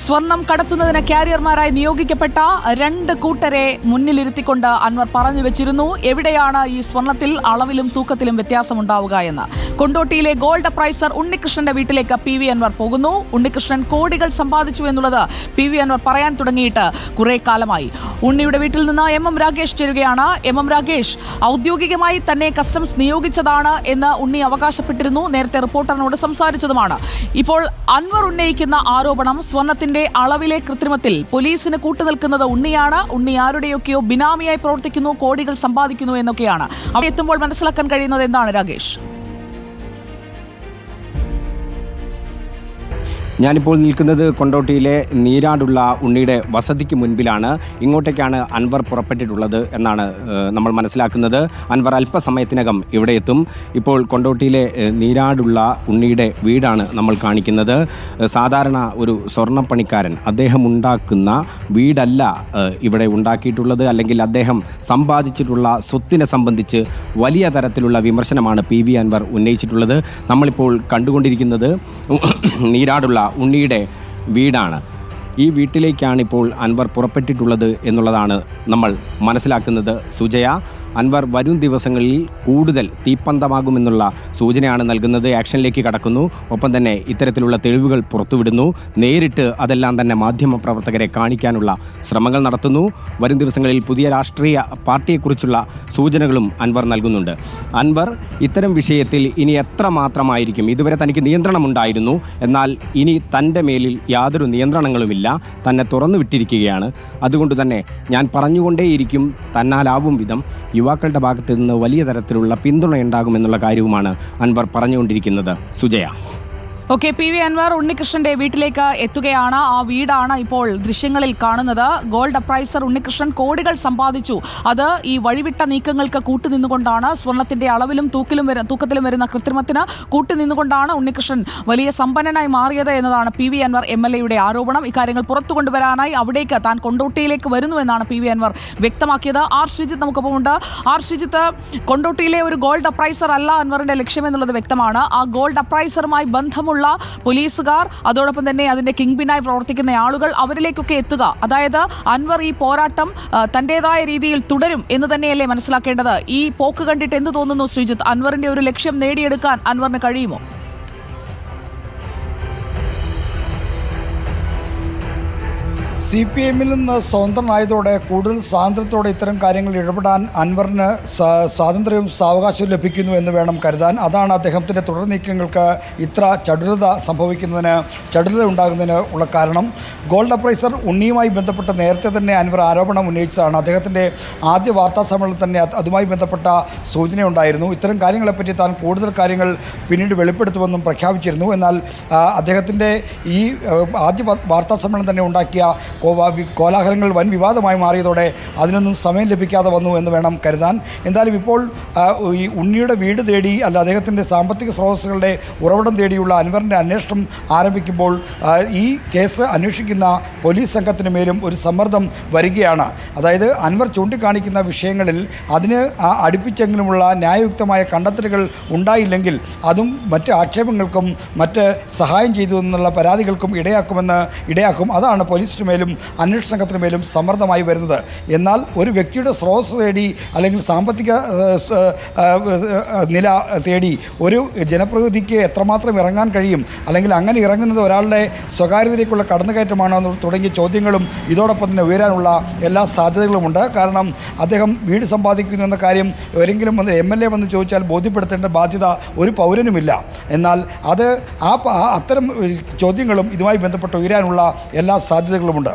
സ്വർണം കടത്തുന്നതിന് കാരിയർമാരായി നിയോഗിക്കപ്പെട്ട 2 കൂട്ടരെ മുന്നിലിരുത്തിക്കൊണ്ട് അൻവർ പറഞ്ഞു വെച്ചിരുന്നു എവിടെയാണ് ഈ സ്വർണത്തിൽ അളവിലും തൂക്കത്തിലും വ്യത്യാസമുണ്ടാവുക എന്ന്. കൊണ്ടോട്ടിയിലെ ഗോൾഡ് അപ്രൈസർ ഉണ്ണികൃഷ്ണന്റെ വീട്ടിലേക്ക് PV അൻവർ പോകുന്നു. ഉണ്ണികൃഷ്ണൻ കോടികൾ സമ്പാദിച്ചു എന്നുള്ളത് PV അൻവർ പറയാൻ തുടങ്ങിയിട്ട് കുറെ കാലമായി. ഉണ്ണിയുടെ വീട്ടിൽ നിന്ന് MM രാഗേഷ് ചേരുകയാണ്. MM രാഗേഷ്, ഔദ്യോഗികമായി തന്നെ കസ്റ്റംസ് നിയോഗിച്ചതാണ് എന്ന് ഉണ്ണി അവകാശപ്പെട്ടിരുന്നു. നേരത്തെ റിപ്പോർട്ടറിനോട് സംസാരിച്ചതുമാണ്. ഇപ്പോൾ അൻവർ ഉന്നയിക്കുന്ന ആരോപണം സ്വർണത്തിന്റെ അളവിലെ കൃത്രിമത്തിൽ പോലീസിന് കൂട്ടുനിൽക്കുന്നത് ഉണ്ണിയാണ്. ഉണ്ണി ആരുടെയൊക്കെയോ ബിനാമിയായി പ്രവർത്തിക്കുന്നു, കോടികൾ സമ്പാദിക്കുന്നു എന്നൊക്കെയാണ്. അവിടെ എത്തുമ്പോൾ മനസ്സിലാക്കാൻ കഴിയുന്നത് എന്താണ് രാഗേഷ്? ഞാനിപ്പോൾ നിൽക്കുന്നത് കൊണ്ടോട്ടിയിലെ നീരാടുള്ള ഉണ്ണിയുടെ വസതിക്ക് മുൻപിലാണ്. ഇങ്ങോട്ടേക്കാണ് അൻവർ പുറപ്പെട്ടിട്ടുള്ളത് എന്നാണ് നമ്മൾ മനസ്സിലാക്കുന്നത്. അൻവർ അല്പസമയത്തിനകം ഇവിടെ എത്തും. ഇപ്പോൾ കൊണ്ടോട്ടിയിലെ നീരാടുള്ള ഉണ്ണിയുടെ വീടാണ് നമ്മൾ കാണിക്കുന്നത്. സാധാരണ ഒരു സ്വർണ്ണപ്പണിക്കാരൻ അദ്ദേഹം ഉണ്ടാക്കുന്ന വീടല്ല ഇവിടെ ഉണ്ടാക്കിയിട്ടുള്ളത്. അല്ലെങ്കിൽ അദ്ദേഹം സമ്പാദിച്ചിട്ടുള്ള സ്വത്തിനെ സംബന്ധിച്ച് വലിയ തരത്തിലുള്ള വിമർശനമാണ് PV അൻവർ ഉന്നയിച്ചിട്ടുള്ളത്. നമ്മളിപ്പോൾ കണ്ടുകൊണ്ടിരിക്കുന്നത് നീരാടുള്ള ഉണ്ണിയുടെ വീടാണ്. ഈ വീട്ടിലേക്കാണ് ഇപ്പോൾ അൻവർ പുറപ്പെട്ടിട്ടുള്ളത് എന്നുള്ളതാണ് നമ്മൾ മനസ്സിലാക്കുന്നത്. സുജയ, അൻവർ വരും ദിവസങ്ങളിൽ കൂടുതൽ തീപ്പന്തമാകുമെന്നുള്ള സൂചനയാണ് നൽകുന്നത്. ആക്ഷനിലേക്ക് കടക്കുന്നു. ഒപ്പം തന്നെ ഇത്തരത്തിലുള്ള തെളിവുകൾ പുറത്തുവിടുന്നു. നേരിട്ട് അതെല്ലാം തന്നെ മാധ്യമപ്രവർത്തകരെ കാണിക്കാനുള്ള ശ്രമങ്ങൾ നടത്തുന്നു. വരും ദിവസങ്ങളിൽ പുതിയ രാഷ്ട്രീയ പാർട്ടിയെക്കുറിച്ചുള്ള സൂചനകളും അൻവർ നൽകുന്നുണ്ട്. അൻവർ ഇത്തരം വിഷയത്തിൽ ഇനി എത്രമാത്രമായിരിക്കും, ഇതുവരെ തനിക്ക് നിയന്ത്രണമുണ്ടായിരുന്നു, എന്നാൽ ഇനി തൻ്റെ മേലിൽ യാതൊരു നിയന്ത്രണങ്ങളുമില്ല, തന്നെ തുറന്നു വിട്ടിരിക്കുകയാണ്. അതുകൊണ്ട് തന്നെ ഞാൻ പറഞ്ഞുകൊണ്ടേയിരിക്കും, തന്നാലാവും വിധം യുവാക്കളുടെ ഭാഗത്ത് നിന്ന് വലിയ തരത്തിലുള്ള പിന്തുണയുണ്ടാകുമെന്നുള്ള കാര്യവുമാണ് അൻവർ പറഞ്ഞുകൊണ്ടിരിക്കുന്നത്. സുജയ. ഓക്കെ, PV അൻവർ ഉണ്ണികൃഷ്ണന്റെ വീട്ടിലേക്ക് എത്തുകയാണ്. ആ വീടാണ് ഇപ്പോൾ ദൃശ്യങ്ങളിൽ കാണുന്നത്. ഗോൾഡ് അപ്രൈസർ ഉണ്ണികൃഷ്ണൻ കോടികൾ സമ്പാദിച്ചു. അത് ഈ വഴിവിട്ട നീക്കങ്ങൾക്ക് കൂട്ടുനിന്നുകൊണ്ടാണ്. സ്വർണത്തിന്റെ അളവിലും തൂക്കത്തിലും വരുന്ന കൃത്രിമത്തിന് കൂട്ടുനിന്നുകൊണ്ടാണ് ഉണ്ണികൃഷ്ണൻ വലിയ സമ്പന്നനായി മാറിയത് എന്നതാണ് PV അൻവർ MLA-യുടെ ആരോപണം. ഇക്കാര്യങ്ങൾ പുറത്തു കൊണ്ടുവരാനായി അവിടേക്ക് താൻ കൊണ്ടോട്ടിയിലേക്ക് വരുന്നുവെന്നാണ് PV അൻവർ വ്യക്തമാക്കിയത്. R. ശ്രീജിത്ത് നമുക്കൊപ്പമുണ്ട്. R. ശ്രീജിത്ത്, കൊണ്ടോട്ടിയിലെ ഒരു ഗോൾഡ് അപ്രൈസർ അല്ല അൻവറിന്റെ ലക്ഷ്യമെന്നുള്ളത് വ്യക്തമാണ്. ആ ഗോൾഡ് അപ്രൈസറുമായി ബന്ധമുള്ള പോലീസുകാർ, അതോടൊപ്പം തന്നെ അതിന്റെ കിങ് പിന്നായി പ്രവർത്തിക്കുന്ന ആളുകൾ, അവരിലേക്കൊക്കെ എത്തുക, അതായത് അൻവർ ഈ പോരാട്ടം തന്റേതായ രീതിയിൽ തുടരും എന്ന് തന്നെയല്ലേ മനസ്സിലാക്കേണ്ടത്? ഈ പോക്ക് കണ്ടിട്ട് എന്ത് തോന്നുന്നു ശ്രീജിത്ത്? അൻവറിന്റെ ഒരു ലക്ഷ്യം നേടിയെടുക്കാൻ അൻവറിന് കഴിയുമോ? CPM-ൽ നിന്ന് സ്വതന്ത്രനായതോടെ കൂടുതൽ സ്വാതന്ത്ര്യത്തോടെ ഇത്തരം കാര്യങ്ങളിൽ ഇടപെടാൻ അൻവറിന് സ്വാതന്ത്ര്യവും സാവകാശവും ലഭിക്കുന്നു എന്ന് വേണം കരുതാൻ. അതാണ് അദ്ദേഹത്തിൻ്റെ തുടർ നീക്കങ്ങൾക്ക് ഇത്ര ചടുലത ഉണ്ടാകുന്നതിന് ഉള്ള കാരണം. ഗോൾഡ് അപ്രൈസർ ഉണ്ണിയുമായി ബന്ധപ്പെട്ട് നേരത്തെ തന്നെ അൻവർ ആരോപണം ഉന്നയിച്ചതാണ്. അദ്ദേഹത്തിൻ്റെ ആദ്യ വാർത്താ സമ്മേളനത്തിൽ തന്നെ അതുമായി ബന്ധപ്പെട്ട സൂചനയുണ്ടായിരുന്നു. ഇത്തരം കാര്യങ്ങളെപ്പറ്റി താൻ കൂടുതൽ കാര്യങ്ങൾ പിന്നീട് വെളിപ്പെടുത്തുമെന്നും പ്രഖ്യാപിച്ചിരുന്നു. എന്നാൽ അദ്ദേഹത്തിൻ്റെ ഈ ആദ്യ വാർത്താ സമ്മേളനം തന്നെ ഉണ്ടാക്കിയ കോലാഹലങ്ങൾ വൻ വിവാദമായി മാറിയതോടെ അതിനൊന്നും സമയം ലഭിക്കാതെ വന്നു എന്ന് വേണം കരുതാൻ. എന്തായാലും ഇപ്പോൾ ഈ ഉണ്ണിയുടെ വീട് തേടി, അല്ല അദ്ദേഹത്തിൻ്റെ സാമ്പത്തിക സ്രോതസ്സുകളുടെ ഉറവിടം തേടിയുള്ള അൻവറിൻ്റെ അന്വേഷണം ആരംഭിക്കുമ്പോൾ ഈ കേസ് അന്വേഷിക്കുന്ന പോലീസ് സംഘത്തിന് മേലും ഒരു സമ്മർദ്ദം വരികയാണ്. അതായത് അൻവർ ചൂണ്ടിക്കാണിക്കുന്ന വിഷയങ്ങളിൽ അതിന് അടുപ്പിച്ചെങ്കിലുമുള്ള ന്യായയുക്തമായ കണ്ടെത്തലുകൾ ഉണ്ടായില്ലെങ്കിൽ അതും മറ്റ് ആക്ഷേപങ്ങൾക്കും മറ്റ് സഹായം ചെയ്തു എന്നുള്ള പരാതികൾക്കും ഇടയാക്കും. അതാണ് പോലീസിന് മേലും അന്വേഷണ സംഘത്തിന് മേലും സമ്മർദ്ദമായി വരുന്നത്. എന്നാൽ ഒരു വ്യക്തിയുടെ സ്രോതസ് തേടി അല്ലെങ്കിൽ സാമ്പത്തിക നില തേടി ഒരു ജനപ്രതിനിധിക്ക് എത്രമാത്രം ഇറങ്ങാൻ കഴിയും, അല്ലെങ്കിൽ അങ്ങനെ ഇറങ്ങുന്നത് ഒരാളുടെ സ്വകാര്യതയിലേക്കുള്ള കടന്നുകയറ്റമാണോ തുടങ്ങിയ ചോദ്യങ്ങളും ഇതോടൊപ്പം തന്നെ ഉയരാനുള്ള എല്ലാ സാധ്യതകളുമുണ്ട്. കാരണം അദ്ദേഹം വീട് സമ്പാദിക്കുന്നു എന്ന കാര്യം ഒരെങ്കിലും MLA വന്ന് ചോദിച്ചാൽ ബോധ്യപ്പെടുത്തേണ്ട ബാധ്യത ഒരു പൗരനുമില്ല. എന്നാൽ അത് അത്തരം ചോദ്യങ്ങളും ഇതുമായി ബന്ധപ്പെട്ട് ഉയരാനുള്ള എല്ലാ സാധ്യതകളുമുണ്ട്.